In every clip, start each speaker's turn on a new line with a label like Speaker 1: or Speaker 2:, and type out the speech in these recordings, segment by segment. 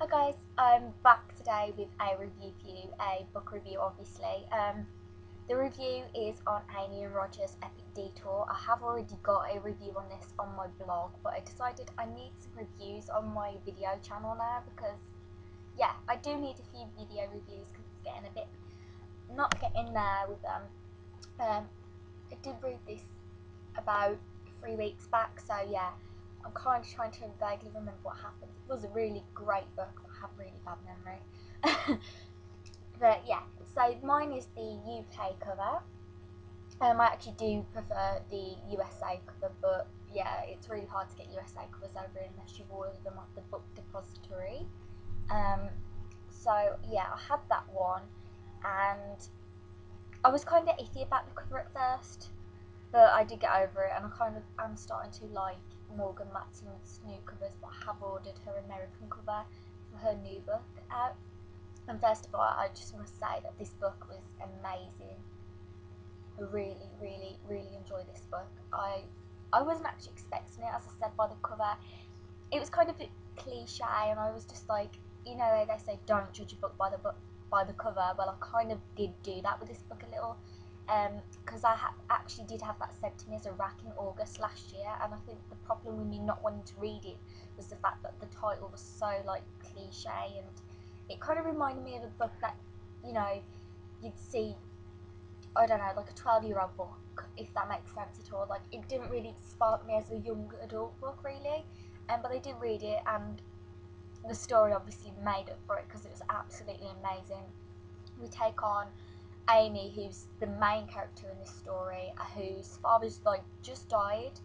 Speaker 1: Hi guys, I'm back today with a review for you, a book review obviously. The review is on Amy and Roger's Epic Detour. I have already got a review on this on my blog, but I decided I need some reviews on my video channel now because, yeah, I do need a few video reviews because it's getting a bit, not getting there with them. I did read this about 3 weeks back, so yeah, I'm kind of trying to vaguely remember what happened. It was a really great book, but I have really bad memory. But yeah, so mine is the UK cover. I actually do prefer the USA cover, but yeah, it's really hard to get USA covers over unless you've ordered them at the book depository. So yeah, I had that one, and I was kind of iffy about the cover at first, but I did get over it, and I kind of am starting to like Morgan Matson's new covers, but I have ordered her American cover for her new book out. And first of all, I just must say that this book was amazing. I really enjoyed this book. I wasn't actually expecting it, as I said by the cover. It was kind of a cliche, and I was just like, you know, they say don't judge a book by the cover. Well, I kind of did do that with this book a little. Because I actually did have that said to me as a rack in August last year, and I think the problem with me not wanting to read it was the fact that the title was so like cliche, and it kind of reminded me of a book that, you know, you'd see, I don't know, like a 12-year-old book, if that makes sense at all. Like, it didn't really spark me as a young adult book really, but I did read it, and the story obviously made up for it because it was absolutely amazing. We take on Amy, who's the main character in this story, whose father's like just died,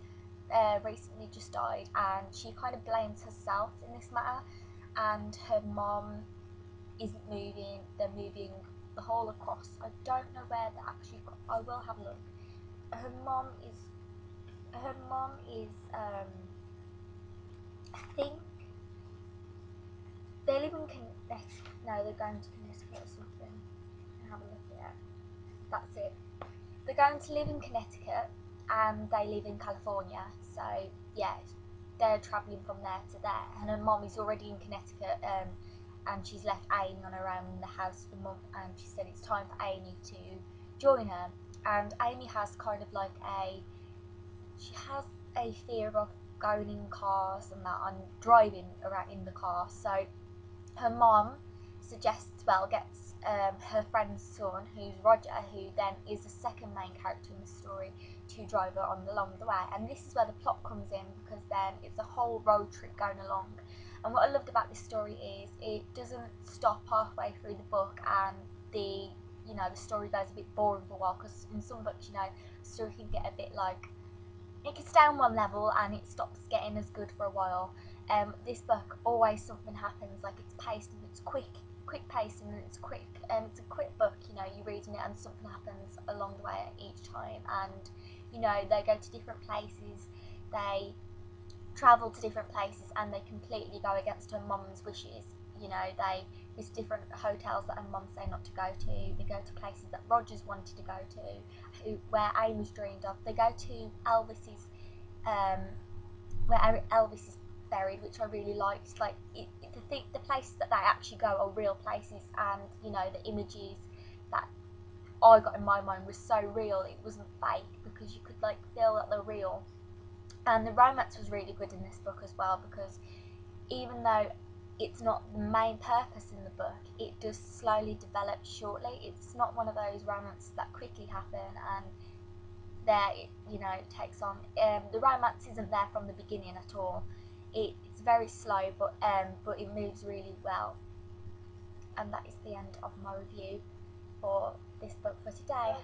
Speaker 1: recently just died, and she kind of blames herself in this matter. And her mom isn't moving; they're moving the whole across. I don't know where they actually. I will have a look. Her mom is. I think they live in Connecticut. No, they're going to Connecticut or something. I'll have a look at it. That's it. They're going to live in Connecticut, and they live in California. So yeah, they're travelling from there to there. And her mom is already in Connecticut, and she's left Amy on her own in the house for the month. And she said it's time for Amy to join her. And Amy has kind of like she has a fear of going in cars and that, and driving around in the car. So her mom suggests, well, gets her friend's son, who's Roger, who then is the second main character in the story, to drive her along the way. And this is where the plot comes in, because then it's a whole road trip going along. And what I loved about this story is it doesn't stop halfway through the book and the story goes a bit boring for a while, because in some books, the story can get a bit like, it can stay on one level and it stops getting as good for a while. This book, always something happens. Like, it's paced and it's quick pacing, and it's quick. It's a quick book. You're reading it and something happens along the way each time. And they go to different places. They travel to different places, and they completely go against her mum's wishes. They visit different hotels that her mum say not to go to. They go to places that Rogers wanted to go to, where Amy's dreamed of. They go to Elvis's, where Elvis is buried, which I really liked. Like, the places that they actually go are real places, and the images that I got in my mind was so real. It wasn't fake, because you could like feel that they're real. And the romance was really good in this book as well, because even though it's not the main purpose in the book, it does slowly develop shortly. It's not one of those romances that quickly happen and there it takes on. The romance isn't there from the beginning at all. It's very slow, but it moves really well. And that is the end of my review for this book for today.